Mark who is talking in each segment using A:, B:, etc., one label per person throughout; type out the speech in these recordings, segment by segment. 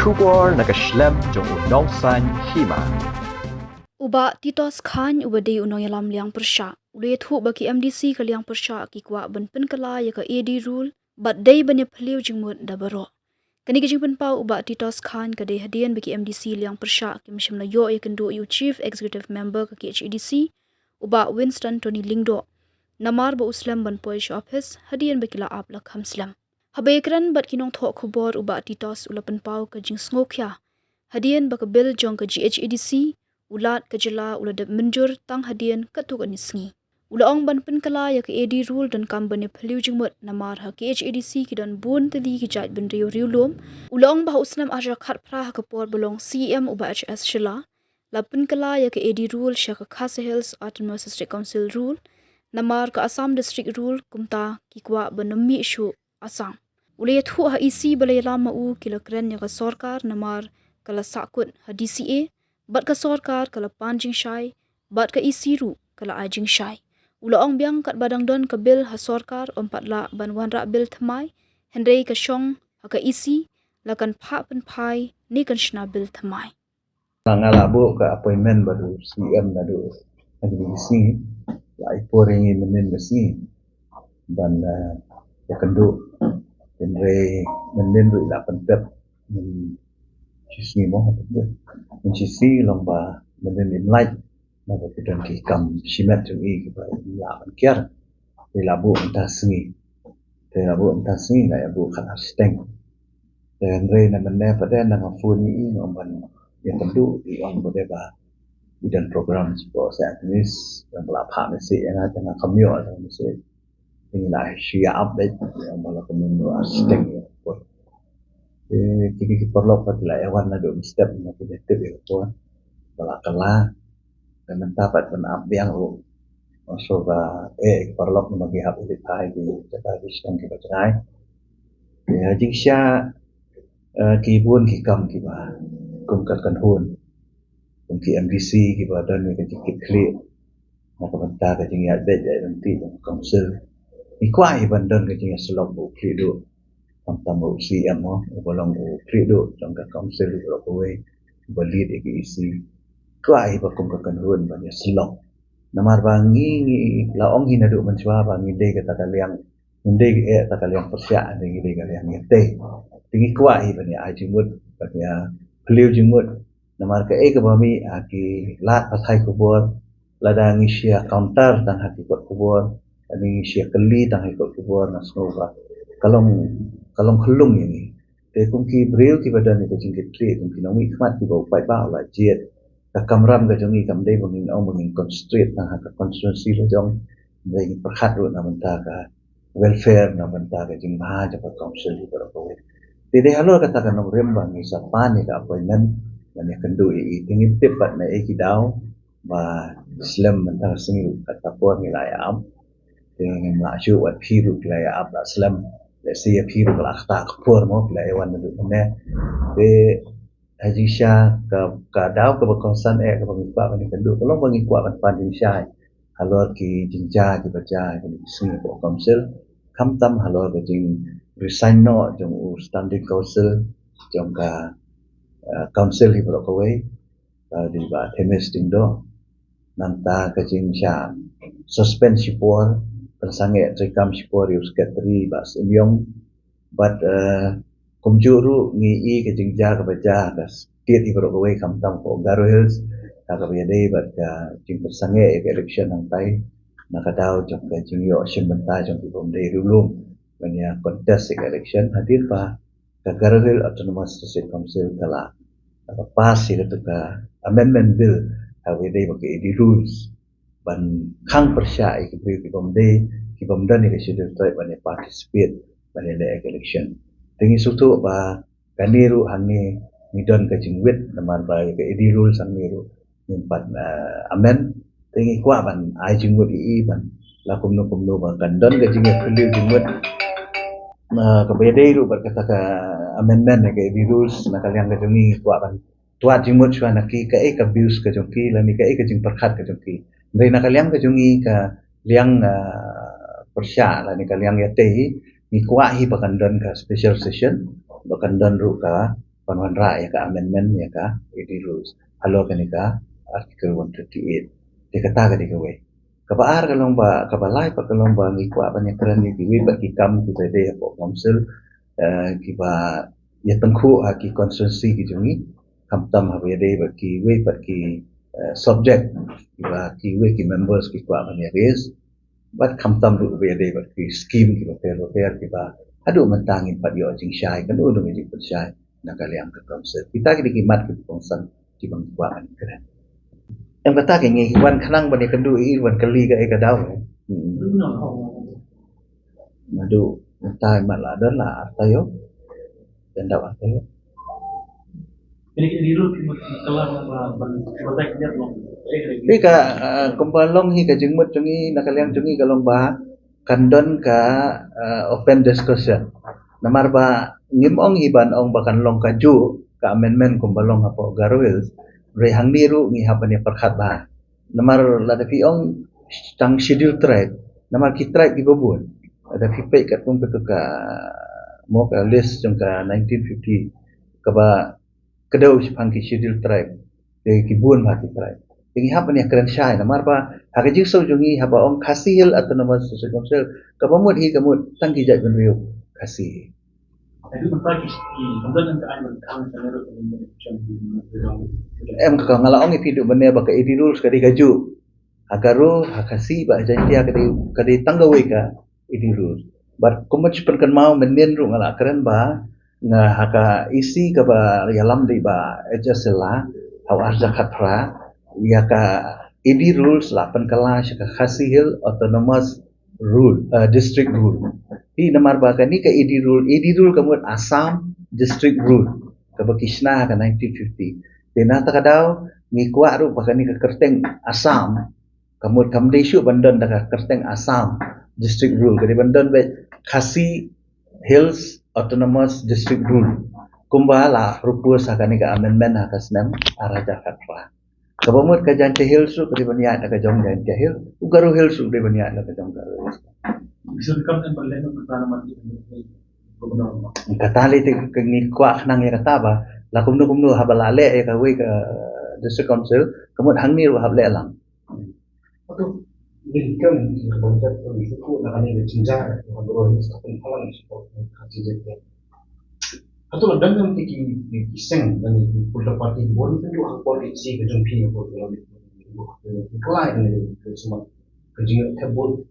A: Shubor nakashlem jong unong san hima.
B: Uba Titos Khan ubade unong yalam liang persya. Ule thu baki MDC ka liang persya ki kwa ban penkala ya ka AD rule but day banya phliu jingmut dabaro. Kani ki jingpen pau uba Titos Khan ka de hadian baki MDC liang persya ki mishim na yo ya kendo yu chief executive member ka KHEDC uba Winston Tony Lingdo. Namar ba uslam ban poish office hadian baki la ap la khamslam. Habekran bat kinong thok khobor uba Titos ulapan pau ka jing sngokhya. Hadian baka bill jong ka GHEDC ulat kejela uladap menjur tang hadian katuk anisngi. Ulaong ban penkala ya ke AD rule dan kambane phliu jingmut namar ha KHEDC ki dan bun teli ki jait ben riu lom. Ulaong bah usnam aja khat pra ha kapor belong CEM uba HS Shila. La penkala ya ke AD rule syaka Khasi Hills Autonomous District Council rule. Namar ka Assam District rule kumta ki kwa banami shu Assam. Ulay thu ha isi balay lama u kilakren ya ka sorkar namar kala sakut ha DCA. Bat ka sorkar kala panjing syai, bat ka isiru kala ajing syai. Ulaong biang kat badang don ka bil ha sorkar ompat la ban wanra bil thamai, hendrei ka syong ha ka isi, lakan pa pen pai ni kan syna bil thamai.
C: Ngalabo ka appointment baru CM nadu adi sini, la iporing menen mesni, ban ya kendo, hendrei menen ru ila pentep, sisi mo sisi lomba menen light maka kita ki kam simet tungi ki ba la ban kiar de labu entah sengi na ya bu kan steng dan re na menen pada na ngafun ni ngomban yang tentu di on pada ba dan program sport saya tulis yang la pha mesi yang ada na kamyo ada mesi ini lah share update yang malah kemudian steng kini perlu pada awan ada step yang kita tebak tu balakala dan mendapat penamping lu masuk perlu membagi hak itu kai di kita sistem kita cerai ya jika kibun kikam kiba kumkat hun kumki MDC kiba dan ni kecik klik maka bentar kecik ya beda nanti council ikwai bandan kecik selok bu klik du tamu CM bolong klik du jangka council di Broadway beli di isi kuai bakum hun banyak selok namar bangi laong hinadu mencuba bangi dei kata kaliang dei kata kaliang persya dei kaliang ngete tinggi kuai banyak ajimut banyak beliau jimut namar ke bami aki lat pathai kubur ladang isia counter dan hati kubur ani isia keli dan hati kubur nasnova kalong kelung ini te kumki bril ki badan ni kecing kitri kumki nawi khmat ki bau pai ba la jet ka kamram ka jongi kam dei bangin au bangin constraint na ka constituency le jong dei perkhat ru na menta ka welfare na menta ka jing ma ja ka council di ko te de halo kata ka no rembang ni sapan ni ka appointment dan ya kendu i tingin tepat na ki daw ba islam menta singil kata por ni la ya am tingin la ju wat phiru la ya ab la islam si phiru la khata por mo la ewan du ne de Ajisha ka daw ka bakonsan ka pangikwa ni kandu kalau pangikwa kan pandin syai halor ki jinja ki baca ki sini ko council kamtam halor ka jing resign no jong standing council jong ka council hi Broadway di ba themes ding do nanta ka jing sha suspend sipor tersange rekam sipor yu secretary ba simyong but kumjuru ngi ke jingja ke baca das tiet di Broadway kamtam ko Garo Hills ka biade bat ka jing tersange ke election nang tai nakadaw jong ka jing yo sim benta jong ki bomde rulum banya contest election hadir pa ka Garo Hills Autonomous District Council kala pas itu ka amendment bill ha biade ba ke di rules ban khang persya ki bomde ki bomda ni ke schedule tribe banya participate banya election tinggi sutu ba kaniru hangi nidon ka jingwit naman ba ka edi rule sang niru nimpat amen tinggi kwa ban ai jingwit I ban lakum no ba kandon ka jingwit keliu jingwit ka bede ru berkata ka amendment ka edi rules na kaliang ka jungi kwa ban tuat jingwit swa naki ka ka abuse ka jongki lani ka jing perkhat ka jongki ndai na kaliang ka jungi ka liang persya lani kaliang yate ni kwa hi pakandon ka special session pakandon ru ka Panwan Ra ya ka amendment ya ka AD rules. Halo kan ka article 138. Dia kata ka di kawe. Kabaar kalong ba kabalay pa kalong ba ngikwa pa niya kran ni kiwi ba kikam ki pwede po council kiba ya tengku ki constituency ki jungi kamtam ha pwede ba kiwi ba ki subject kiba kiwi ki members ki kwa pa niya raise but kamtam ru pwede ba ki scheme ki ba fair kiba adu mentangin pa yo jing syai kan udu ngi put syai nakaliang ke council kita ki dikimat ki pongsan ki bang kwa kan kran em kata ke ngi wan khanang bani kendu i wan kali ka e ka daw madu ta mat la dan la tayo dan daw tayo
D: Ini kita diru kelar batai kerja loh.
C: Di ka kumbalong hi ka jingmut jungi nakaliang jungi kalong ba kandon ka open discussion namar ba ngimong hiban ong bakan long kaju ka amendment kumbalong apo garwil re hang niru ngi hapan ya perkhat ba namar la da ong tang schedule track namar ki track di bobun ada fipe kat pun ka mo ka list jong ka 1950 ka ba kedau sipang ki schedule track de ki bun ba ki track ngi hapan ya keren syai namar ba ha ji so jungi haba ong kasil autonomous social council ka pamut hi kamut tang ki jai ben riu kasih
D: Itu berbagi kemudian ke anda kami sendiri
C: em ka ngalaong ipidu bane ba ka edi rules ka di gaju agaru hakasi ba jantia ka di tanggawe ka edi rules but kumach pen kan mau menen ru ngala keren ba nga haka isi ka ba yalam di ba ejasela haw arja khatra ya ka edi rules la pen kala ka khasil autonomous rule district rule di namar ba ka ni ka edi rule kamut Assam district rule ka ba Kishna ka 1950 dena takadaw ni kwa ru ba ka ni ka kerteng Assam kamut kamdeshu bandan da ka kerteng Assam district rule ka di bandan be Khasi Hills autonomous district rule kumbala rupu sa ka ni ka amendment ha ka snem araja katwa kabamut ka jante hills ru ka di baniat ka jong jante hill ugaru hills ru di baniat ka jong garu
D: bisa dikatakan berlenu pertanaman gubernur.
C: Katali ti ni kwa nang ya kata ba la kumnu habalale ya ka we ka district council kamut hangni ru hable lang
E: Atau berikan kebanyakan itu nak ada cinta ngobrol seperti kawan support kaji jadi. Atau ladang yang tiki kiseng dan pulau parti bon itu hak polisi kejumpi yang boleh kelai ini semua kerja terbun.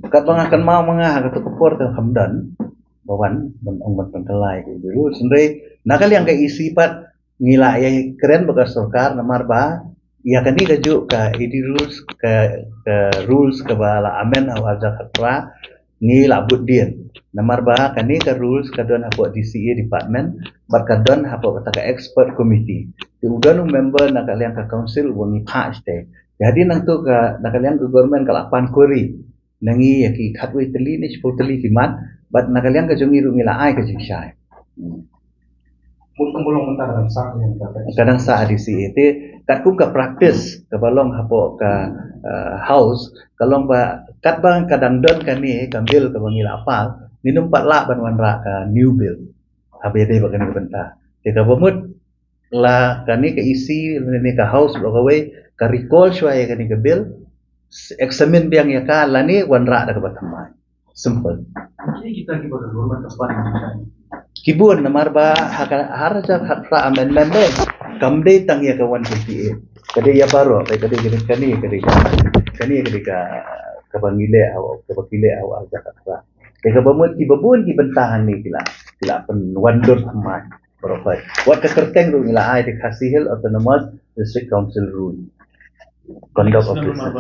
C: kat bang akan mau mangah ka kepor ka hamdan bawan ong pentelai ke dulu sendiri nakal yang ke isi pat ngila ya keren bekas sarkar namar ba ya kan ni kaju ka edi rules ka bala amen aw arja khatra ngila budien namar ba kan ni ka rules ka don hapo DCA department bar ka don hapo ka expert committee ti udan member nakal yang ka council woni pa ste jadi nang tu ka nakal yang government kalapan kuri nangi yaki khatwe teli ni sepul teli kimat bat nakaliang ka jungi ru ngila ai ka jingshai
E: Mungkin belum mentara yang
C: kadang sa DCA te kat kum ka practice ka balong hapo ka house kalong ba kat bang kadang don ka ni ka bill ka ngila apal ni numpat la ban wan ra ka new bill habede ba kan benta te ka bomut la ka ni ka isi ni ka house ro ka we ka recall shwaya ka ni ka bill examine biang ya ka lani wan ra da ka batamai simple
D: Jadi kita kepada gubernur tempat
C: kibun namar ba haraja khatra amendment de kamde tang ya ka 158 kade ya baro kade kani ka bangile aw arja khatra ke ka bamut ki babun ki bentahan ni kila pen wandur tamai profit wat ka kerteng ru ngila ai de Khasihil autonomous district council rule conduct of business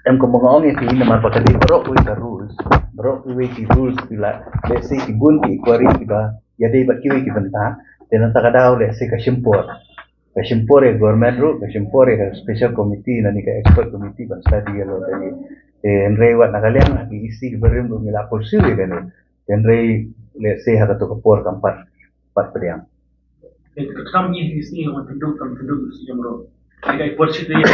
C: em ko mga ong iti naman pagkali barok we ka rules bila let's say kibun ki query kiba yade ba kiwi kibanta tenan takadaw let's say ka shimpor government ru ka shimpor ka special committee nani ka expert committee ban study lo tani en rewat nakaliang ki isi berim do ngila porsiwi kani en rei let's say haka to kapor kampat pat priang
D: Kami ini yang penduduk si Jamro. Jika porsi dia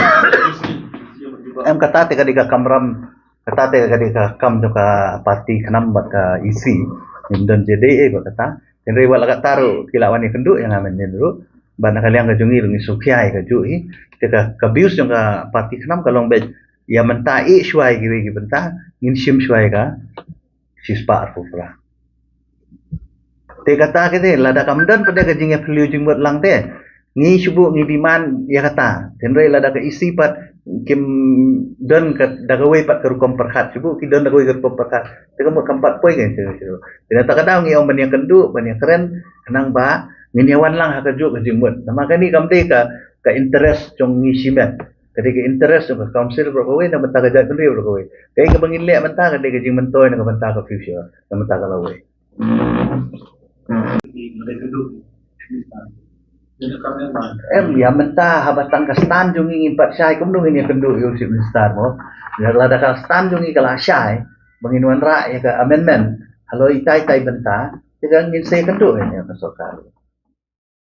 C: em kata te kadika kamram kata te kadika kam joka parti kenam bat ka isi dan JDE ko kata tenre wala ka taru kilawan ni kendu yang amen dulu bana kalian ka jungi rungi sukiai ka jui te ka kabius yang ka parti kenam ka long bet ya mentai syuai gibi benta ngin sim syuai ka sispa arfufra te kata ke te lada kamdan pada ka jinga peliu jingbat lang te ngi subu ngi biman ya kata tenre lada ka isi pat kim dan ka dagawai pat ka rukom perhat subu ki dan dagawai ka rukom perhat te ka mo kampat poi kan tu dan tak kadang ngi om ban yang kendu ban yang keren kenang ba ngi nyawan lang ha ka ju ka jingbat nama kani kamde ka interest jong ngi simen ketika interest jong council berkawai na menta ka jat bendri berkawai kai ka bangin le menta ka de ka jing mentoy na ka menta ka future na menta ka lawai ya menta habatan ka stand jong ingin pat syai kum dong ini kendu yo sip star mo ya lada ka stand jong kala syai banginuan ra ya ka amendment halo itai tai benta jangan ngin se kendu ya ka sokal